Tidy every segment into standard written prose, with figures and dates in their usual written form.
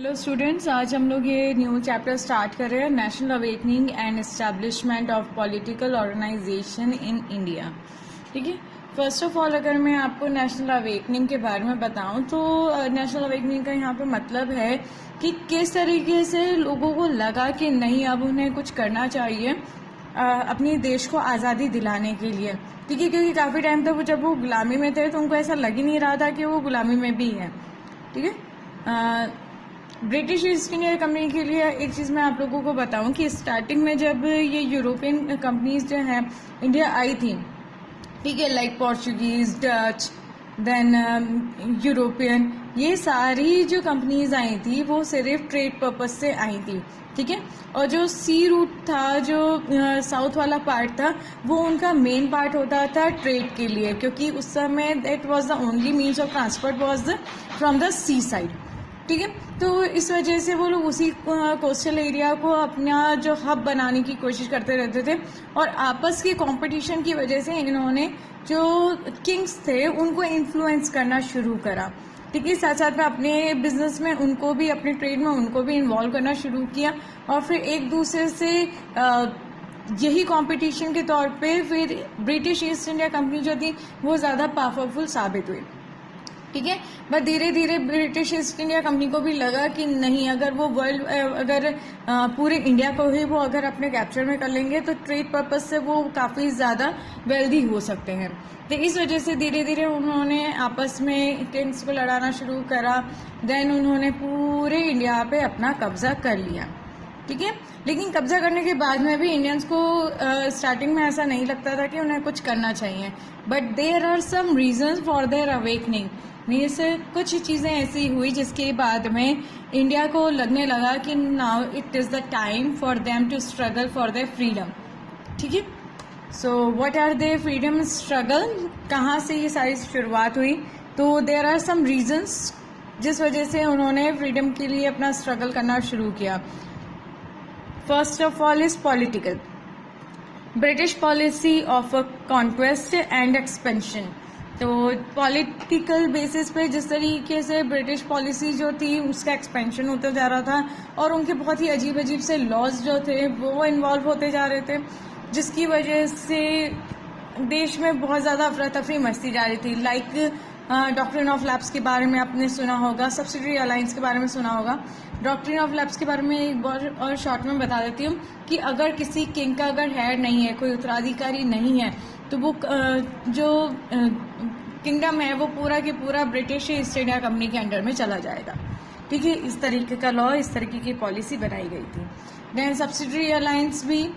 Hello students, आज हम लोग ये न्यू चैप्टर स्टार्ट कर रहे हैं, national awakening and establishment of political organisation in India. ठीक है, फर्स्ट ऑफ ऑल अगर मैं आपको नेशनल अवेकनिंग के बारे में बताऊं तो नेशनल अवेकनिंग का यहाँ पे मतलब है कि किस तरीके से लोगों को लगा कि नहीं, अब उन्हें कुछ करना चाहिए अपने देश को आज़ादी दिलाने के लिए। ठीक है, क्योंकि काफ़ी टाइम तक जब वो गुलामी में थे तो उनको ऐसा लग ही नहीं रहा था कि वो गुलामी में भी है। ठीक है, ब्रिटिश ईस्ट इंडिया कंपनी के लिए एक चीज़ मैं आप लोगों को बताऊं कि स्टार्टिंग में जब ये यूरोपियन कंपनीज जो हैं इंडिया आई थी, ठीक है, like Portuguese, Dutch, then European, ये सारी जो कंपनीज आई थी वो सिर्फ ट्रेड पर्पस से आई थी। ठीक है, और जो सी रूट था, जो साउथ वाला पार्ट था, वो उनका मेन पार्ट होता था ट्रेड के लिए, क्योंकि उस समय that was the only means of transport was from the sea side. ठीक है, तो इस वजह से वो लोग उसी कोस्टल एरिया को अपना जो हब बनाने की कोशिश करते रहते थे, और आपस की कंपटीशन की वजह से इन्होंने जो किंग्स थे उनको इन्फ्लुएंस करना शुरू करा। ठीक है, साथ साथ में अपने बिजनेस में उनको भी, अपने ट्रेड में उनको भी इन्वॉल्व करना शुरू किया, और फिर एक दूसरे से यही कंपटीशन के तौर पे फिर ब्रिटिश ईस्ट इंडिया कंपनी जो थी वो ज़्यादा पावरफुल साबित हुई। ठीक है, बट धीरे धीरे ब्रिटिश ईस्ट इंडिया कंपनी को भी लगा कि नहीं, अगर वो वर्ल्ड, अगर पूरे इंडिया को ही वो अगर अपने कैप्चर में कर लेंगे तो ट्रेड पर्पस से वो काफ़ी ज़्यादा वेल्दी हो सकते हैं। तो इस वजह से धीरे धीरे उन्होंने आपस में किंग्स को लड़ाना शुरू करा। देन उन्होंने पूरे इंडिया पे अपना कब्जा कर लिया। ठीक है, लेकिन कब्जा करने के बाद में भी इंडियंस को स्टार्टिंग में ऐसा नहीं लगता था कि उन्हें कुछ करना चाहिए, but there are some reasons for their awakening. Means कुछ चीज़ें ऐसी हुई जिसके बाद में इंडिया को लगने लगा कि now it is the time for them to struggle for their freedom. ठीक है, so what are their freedom struggle, कहाँ से ये सारी शुरुआत हुई? तो देयर आर सम रीजंस जिस वजह से उन्होंने फ्रीडम के लिए अपना स्ट्रगल करना शुरू किया। First of all is political, British policy of conquest and expansion. तो पॉलिटिकल बेसिस पे जिस तरीके से ब्रिटिश पॉलिसी जो थी उसका एक्सपेंशन होता जा रहा था, और उनके बहुत ही अजीब अजीब से लॉज जो थे वो इन्वॉल्व होते जा रहे थे, जिसकी वजह से देश में बहुत ज़्यादा अफरा तफरी मचती जा रही थी। लाइक डॉक्ट्रिन ऑफ लैप्स के बारे में आपने सुना होगा, सब्सिडरी अलायंस के बारे में सुना होगा। डॉक्ट्रिन ऑफ लैप्स के बारे में एक बार और शॉर्ट में बता देती हूँ कि अगर किसी किंग का अगर हेड नहीं है, कोई उत्तराधिकारी नहीं है, तो वो जो किंगडम है वो पूरा के पूरा ब्रिटिश ईस्ट इंडिया कंपनी के अंडर में चला जाएगा। ठीक है, इस तरीके का लॉ, इस तरीके की पॉलिसी बनाई गई थी। देन सब्सिडरी अलायंस भी,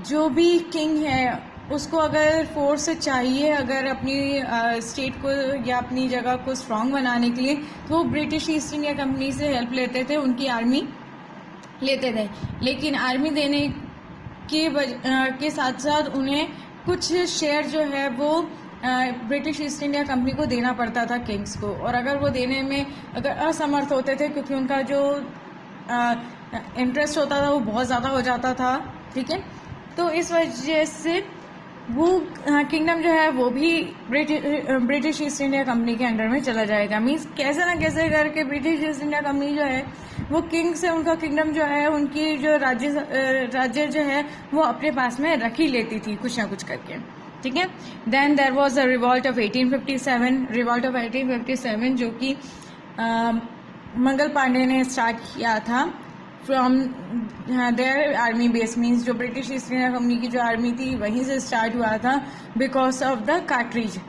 जो भी किंग है उसको अगर फोर्स चाहिए, अगर अपनी स्टेट को या अपनी जगह को स्ट्रांग बनाने के लिए, तो वो ब्रिटिश ईस्ट इंडिया कंपनी से हेल्प लेते थे, उनकी आर्मी लेते थे। लेकिन आर्मी देने के साथ साथ उन्हें कुछ शेयर जो है वो ब्रिटिश ईस्ट इंडिया कंपनी को देना पड़ता था किंग्स को, और अगर वो देने में अगर असमर्थ होते थे क्योंकि उनका जो इंटरेस्ट होता था वो बहुत ज़्यादा हो जाता था। ठीक है, तो इस वजह से वो किंगडम जो है वो भी ब्रिटिश ईस्ट इंडिया कंपनी के अंडर में चला जाएगा। मीन्स कैसे ना कैसे करके ब्रिटिश ईस्ट इंडिया कंपनी जो है वो किंग से उनका किंगडम जो है, उनकी जो राज्य जो है वो अपने पास में रख ही लेती थी कुछ ना कुछ करके। ठीक है, then there was a revolt of 1857, revolt of 1857 जो कि मंगल पांडे ने स्टार्ट किया था from their army base. Means जो ब्रिटिश ईस्ट इंडिया कंपनी की जो आर्मी थी वहीं से स्टार्ट हुआ था, बिकॉज ऑफ द कार्ट्रिज।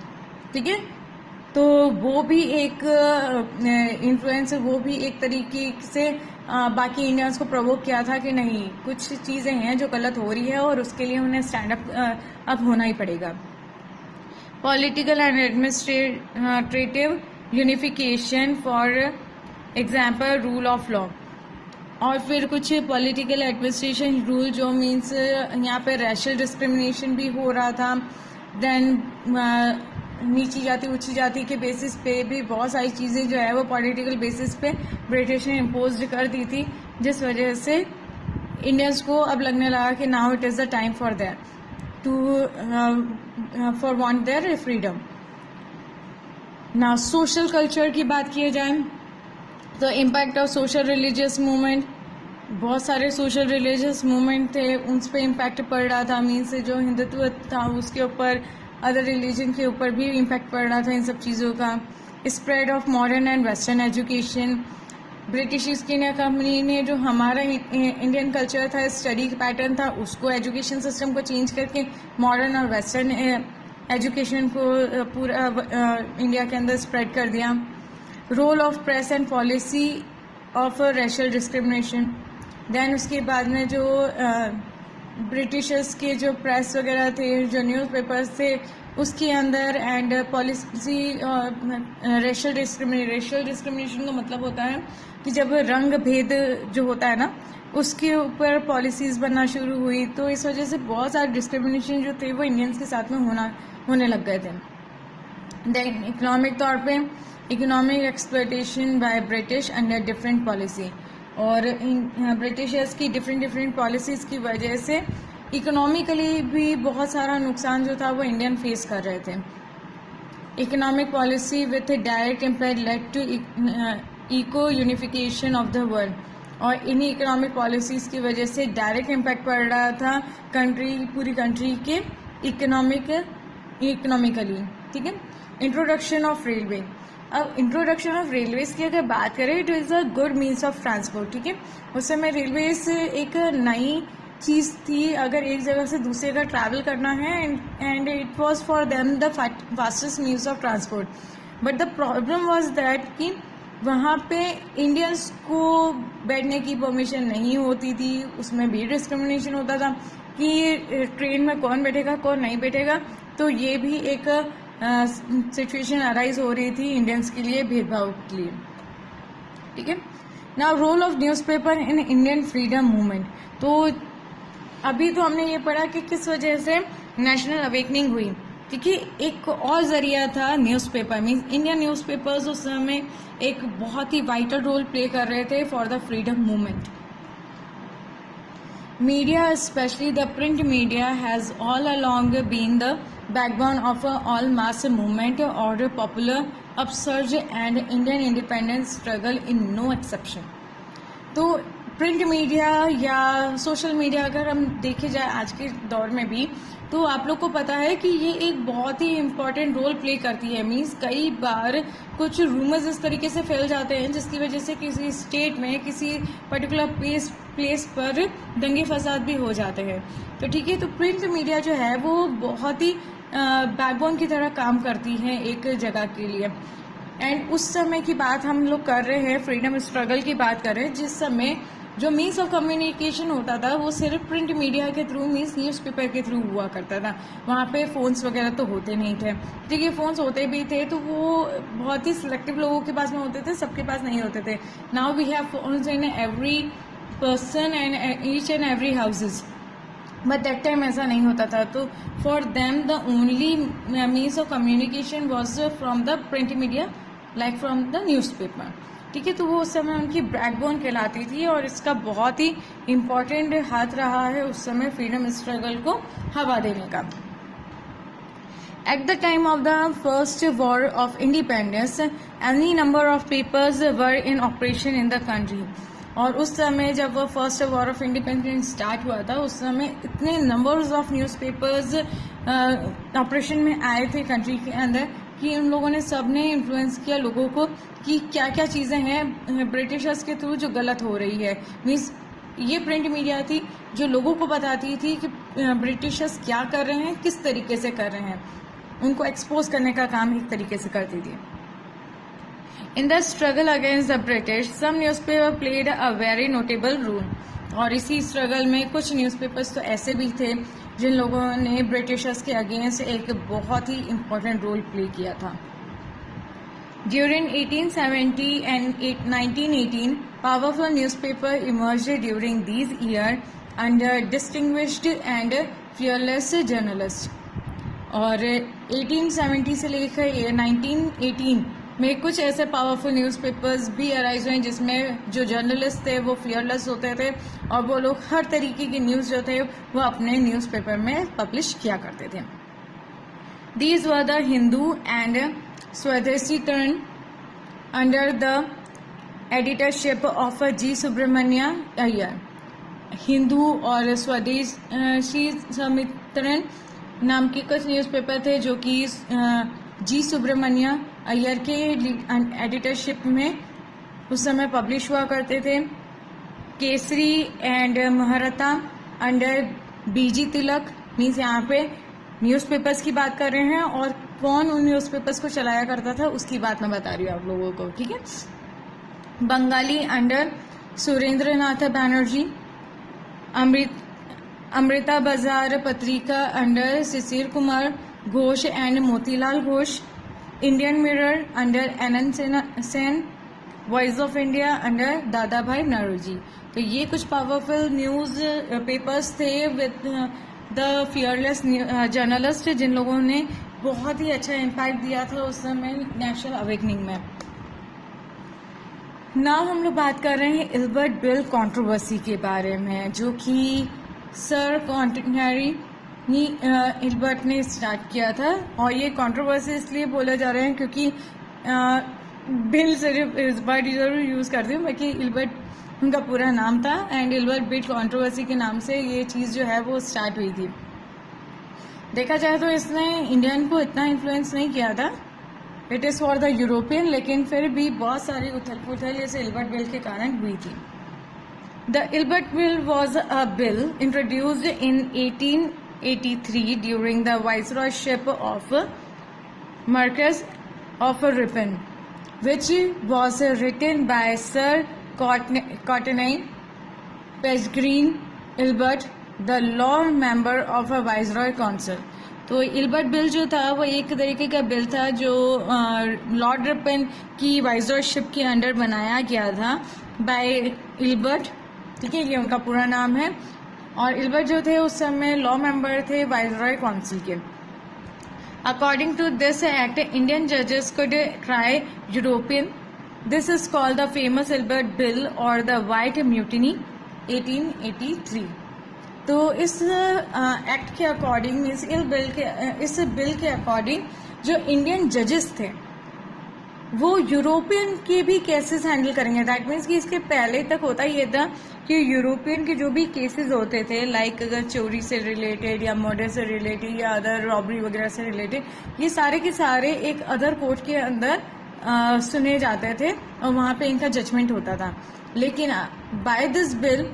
ठीक है, तो वो भी एक इन्फ्लुएंस, वो भी एक तरीके से बाकी इंडियंस को प्रोवोक किया था कि नहीं, कुछ चीज़ें हैं जो गलत हो रही है और उसके लिए उन्हें स्टैंड अप होना ही पड़ेगा। Political and administrative unification, for example rule of law. और फिर कुछ पॉलिटिकल एडमिनिस्ट्रेशन रूल जो मीन्स यहाँ पे रैशल डिस्क्रिमिनेशन भी हो रहा था। देन नीची जाति ऊंची जाति के बेसिस पे भी बहुत सारी चीज़ें जो है वो पॉलिटिकल बेसिस पे ब्रिटिश ने इम्पोज कर दी थी, जिस वजह से इंडियंस को अब लगने लगा कि now it is the time for their to for want their freedom. ना सोशल कल्चर की बात किया जाए तो impact of social religious movement, बहुत सारे सोशल रिलीजियस मूवमेंट थे, उन पर इम्पैक्ट पड़ रहा था। मीन्स जो हिंदुत्व था उसके ऊपर, अदर रिलीजन के ऊपर भी इम्पैक्ट पड़ रहा था इन सब चीज़ों का। Spread of modern and western education, British East India Company ने जो हमारा इंडियन कल्चर था, स्टडी पैटर्न था, उसको एजुकेशन सिस्टम को चेंज करके मॉडर्न और वेस्टर्न एजुकेशन को पूरा इंडिया के अंदर स्प्रेड कर दिया। Role of press and policy of racial discrimination, then उसके बाद में जो ब्रिटिशर्स के जो प्रेस वगैरह थे, जो न्यूज़पेपर्स थे, उसके अंदर एंड पॉलिसी रेशियल डिस्क्रिमिनेशन का मतलब होता है कि जब रंग भेद जो होता है ना, उसके ऊपर पॉलिसीज़ बनना शुरू हुई, तो इस वजह से बहुत सारे डिस्क्रिमिनेशन जो थे वो इंडियंस के साथ में होने लग गए थे। देन इकोनॉमिक तौर पे economic exploitation by British under different policy, और ब्रिटिशर्स की डिफरेंट पॉलिसीज़ की वजह से इकोनॉमिकली भी बहुत सारा नुकसान जो था वो इंडियन फेस कर रहे थे। Economic policy with direct impact led to eco unification of the world, और इन्हीं इकोनॉमिक पॉलिसीज़ की वजह से डायरेक्ट इम्पैक्ट पड़ रहा था पूरी कंट्री के इकोनॉमिकली। ठीक है। इंट्रोडक्शन ऑफ रेलवे, अब इंट्रोडक्शन ऑफ रेलवेज की अगर बात करें, it is a good means of transport. ठीक है। उस समय रेलवेज एक नई चीज़ थी, अगर एक जगह से दूसरी जगह ट्रैवल करना है, and it was for them the fastest means of transport. But the problem was that कि वहाँ पे इंडियंस को बैठने की परमिशन नहीं होती थी, उसमें भी डिस्क्रिमिनेशन होता था कि ट्रेन में कौन बैठेगा कौन नहीं बैठेगा, तो ये भी एक सिचुएशन अराइज हो रही थी इंडियंस के लिए, भेदभाव के लिए। ठीक है। Now role of newspaper in Indian freedom movement, तो अभी तो हमने ये पढ़ा कि किस वजह से नेशनल अवेकनिंग हुई, क्योंकि एक और जरिया था न्यूज़पेपर। मीन्स इंडियन न्यूज़पेपर्स उस समय एक बहुत ही वाइटल रोल प्ले कर रहे थे for the freedom movement. Media, specially the print media, has all along been the backbone of all mass movement or popular upsurge and Indian independence struggle in no exception। तो print media या social media अगर हम देखे जाए आज के दौर में भी, तो आप लोग को पता है कि ये एक बहुत ही इम्पॉर्टेंट रोल प्ले करती है। मीन्स कई बार कुछ रूमर्स इस तरीके से फैल जाते हैं जिसकी वजह से किसी स्टेट में किसी पर्टिकुलर प्लेस पर दंगे फसाद भी हो जाते हैं। तो ठीक है, तो प्रिंट मीडिया जो है वो बहुत ही बैकबोन की तरह काम करती है एक जगह के लिए। एंड उस समय की बात हम लोग कर रहे हैं, फ्रीडम स्ट्रगल की बात कर रहे हैं, जिस समय जो मीन्स ऑफ कम्युनिकेशन होता था वो सिर्फ प्रिंट मीडिया के थ्रू, मीन्स न्यूज़पेपर के थ्रू हुआ करता था। वहाँ पे फ़ोन्स वगैरह तो होते नहीं थे। ठीक है, फ़ोन्स होते भी थे तो वो बहुत ही सिलेक्टिव लोगों के पास में होते थे, सबके पास नहीं होते थे। Now we have phones in every person and each and every houses, but that time ऐसा नहीं होता था। तो for them the only means of communication was from the print media, like from the newspaper. ठीक है, तो वो उस समय उनकी बैकबोन कहलाती थी और इसका बहुत ही इम्पॉर्टेंट हाथ रहा है उस समय फ्रीडम स्ट्रगल को हवा देने का। At the time of the first war of independence, any number of papers were in operation in the country। और उस समय जब वो first war of independence start हुआ था, उस समय इतने नंबर्स ऑफ न्यूज़पेपर्स ऑपरेशन में आए थे कंट्री के अंदर कि उन लोगों ने सब ने इन्फ्लुएंस किया लोगों को कि क्या क्या चीज़ें हैं ब्रिटिशर्स के थ्रू जो गलत हो रही है। मीन्स ये प्रिंट मीडिया थी जो लोगों को बताती थी कि ब्रिटिशर्स क्या कर रहे हैं, किस तरीके से कर रहे हैं, उनको एक्सपोज करने का काम एक तरीके से करती थी। In the struggle against the British some newspaper played a very notable role. और इसी स्ट्रगल में कुछ न्यूज़पेपर्स तो ऐसे भी थे जिन लोगों ने ब्रिटिशर्स के अगेंस्ट एक बहुत ही इम्पोर्टेंट रोल प्ले किया था। During 1870 and 1918 powerful newspaper emerged during these year under distinguished and fearless journalist. और 1870 से लेकर 1918 में कुछ ऐसे पावरफुल न्यूज़पेपर्स भी अराइज हुए जिसमें जो जर्नलिस्ट थे वो फियरलेस होते थे और वो लोग हर तरीके की न्यूज़ जो थे वो अपने न्यूज़पेपर में पब्लिश किया करते थे। These were the Hindu and Swadesamitran under the editorship of G Subramania Iyer. Hindu और स्वदेशी समित्रण नाम के कुछ न्यूज़पेपर थे जो कि जी सुब्रमण्य अय्यर के एडिटरशिप में उस समय पब्लिश हुआ करते थे। Kesari and Mahratta under B G Tilak, means यहाँ पे न्यूज़पेपर्स की बात कर रहे हैं और कौन उन न्यूज़पेपर्स को चलाया करता था उसकी बात मैं बता रही हूँ आप लोगों को, ठीक है। Bengali under Surendra Nath Banerjee. Amrita Bazar Patrika under Shishir Kumar Ghosh and Motilal Ghosh. Indian Mirror under NN Sen. Voice of India under Dadabhai Naoroji. तो ये कुछ पावरफुल न्यूज़ पेपर्स थे विद द फियरलेस जर्नलिस्ट जिन लोगों ने बहुत ही अच्छा इम्पैक्ट दिया था उस समय नेशनल अवेकनिंग में। नाउ हम लोग बात कर रहे हैं इल्बर्ट बिल कंट्रोवर्सी के बारे में, जो कि सर कॉन्टिनरी इल्बर्ट ने स्टार्ट किया था। और ये कंट्रोवर्सी इसलिए बोला जा रहा है क्योंकि बिल सिर्फ इल्बर्ट जरूर यूज़ करती हूँ, बाकी इल्बर्ट उनका पूरा नाम था एंड इल्बर्ट बिल कंट्रोवर्सी के नाम से ये चीज़ जो है वो स्टार्ट हुई थी। देखा जाए तो इसने इंडियन को इतना इन्फ्लुएंस नहीं किया था, it is for the European, लेकिन फिर भी बहुत सारी उथल पुथल इस इल्बर्ट बिल के कारण हुई थी। The Ilbert bill was a bill introduced in 1883 during the viceroyship of Marquess of Ripon, which was written by Sir Courtenay Peregrine Ilbert, the law member of a Viceroy Council। तो Ilbert bill जो था वो एक तरीके का bill था जो Lord Ripon की वाइसरॉयशिप के अंडर बनाया गया था बाय इल्बर्ट, ठीक है, ये उनका पूरा नाम है। और इल्बर्ट जो थे उस समय लॉ मेंबर थे वाइसरॉय काउंसिल के। According to this act, Indian judges could try European. This is called the famous Ilbert Bill or the White Mutiny 1883. तो इस एक्ट के अकॉर्डिंग, इस बिल के अकॉर्डिंग जो इंडियन जजेस थे वो यूरोपियन के भी केसेस हैंडल करेंगे। दैट मीन्स कि इसके पहले तक होता ये था कि यूरोपियन के जो भी केसेस होते थे, लाइक अगर चोरी से रिलेटेड या मर्डर से रिलेटेड या अदर रॉबरी वगैरह से रिलेटेड, ये सारे के सारे एक अदर कोर्ट के अंदर सुने जाते थे और वहाँ पे इनका जजमेंट होता था। लेकिन बाय दिस बिल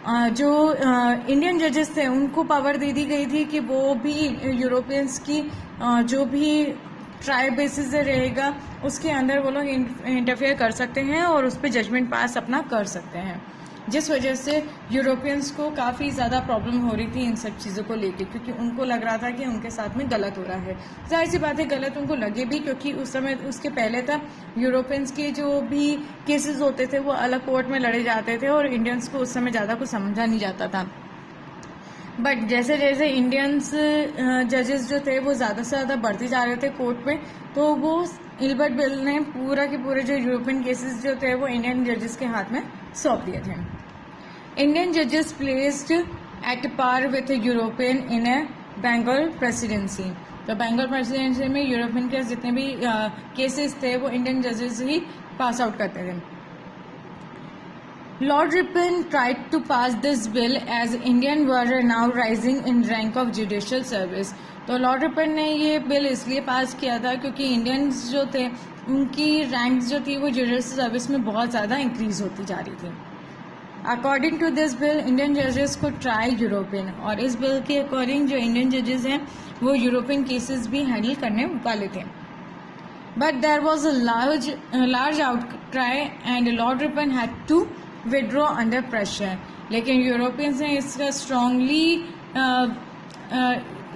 जो इंडियन जजेस थे उनको पावर दे दी गई थी कि वो भी यूरोपियंस की जो भी ट्राई बेसिस से रहेगा उसके अंदर वो लोग इंटरफेयर कर सकते हैं और उस पर जजमेंट पास अपना कर सकते हैं, जिस वजह से यूरोपियंस को काफ़ी ज़्यादा प्रॉब्लम हो रही थी इन सब चीज़ों को लेके, क्योंकि उनको लग रहा था कि उनके साथ में गलत हो रहा है। जाहिर सी बात है गलत उनको लगे भी, क्योंकि उस समय उसके पहले था यूरोपियंस के जो भी केसेस होते थे वो अलग कोर्ट में लड़े जाते थे और इंडियंस को उस समय ज़्यादा कुछ समझा नहीं जाता था। बट जैसे जैसे इंडियंस जजेस जो थे वो ज़्यादा से ज़्यादा बढ़ते जा रहे थे कोर्ट में, तो वो इल्बर्ट बिल ने पूरा के पूरे जो यूरोपियन केसेस जो थे वो इंडियन जजेस के हाथ में सौंप दिए थे। इंडियन जजेस placed at par with European in a Bengal presidency. तो बंगाल प्रेसिडेंसी में यूरोपियन के जितने भी केसेस थे वो इंडियन जजेस ही पास आउट करते थे। Lord Ripon tried to pass this bill as Indian were now rising in rank of judicial service। तो लॉर्ड रिपन ने ये बिल इसलिए पास किया था क्योंकि इंडियंस जो थे उनकी रैंक जो थी वो जुडिशियल सर्विस में बहुत ज़्यादा इंक्रीज होती जा रही थी। According to this bill Indian जजेस को ट्राई यूरोपियन, और इस बिल के अकॉर्डिंग जो इंडियन जजेस हैं वो यूरोपियन केसेस भी हैंडल करने वाले थे। But there was a large outcry and Lord Ripon had to withdraw under pressure. लेकिन यूरोपियंस ने इसका स्ट्रांगली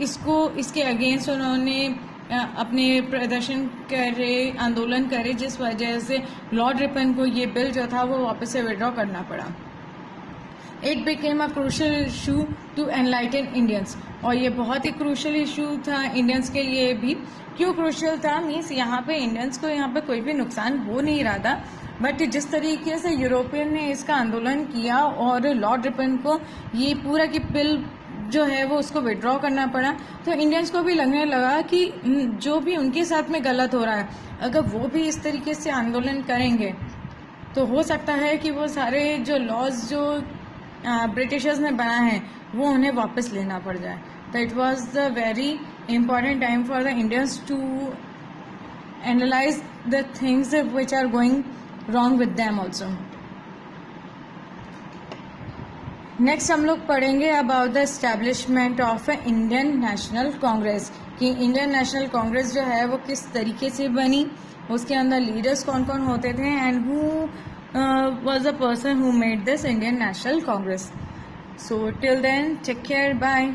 इसके अगेंस्ट उन्होंने अपने प्रदर्शन करे, आंदोलन करे, जिस वजह से लॉर्ड रिपन को ये बिल जो था वो वापस से विड्रॉ करना पड़ा। It became a crucial issue to enlighten Indians, और ये बहुत ही क्रूशल इशू था इंडियंस के लिए भी। क्यों क्रूशल था? मीन्स यहाँ पे इंडियंस को यहाँ पे कोई भी नुकसान हो नहीं रहा था, बट जिस तरीके से यूरोपियन ने इसका आंदोलन किया और लॉर्ड रिपन को ये पूरा की बिल जो है वो उसको विड्रॉ करना पड़ा, तो इंडियंस को भी लगने लगा कि जो भी उनके साथ में गलत हो रहा है, अगर वो भी इस तरीके से आंदोलन करेंगे तो हो सकता है कि वो सारे जो लॉज जो ब्रिटिशर्स ने बनाए हैं वो उन्हें वापस लेना पड़ जाए. तो it was the very important time for the Indians to analyze the things which are going wrong with them also. Next हम लोग पढ़ेंगे about the establishment of Indian National Congress कि इंडियन नेशनल कांग्रेस जो है वो किस तरीके से बनी, उसके अंदर लीडर्स कौन कौन होते थे and who was the person who made this Indian National Congress. So till then take care, bye.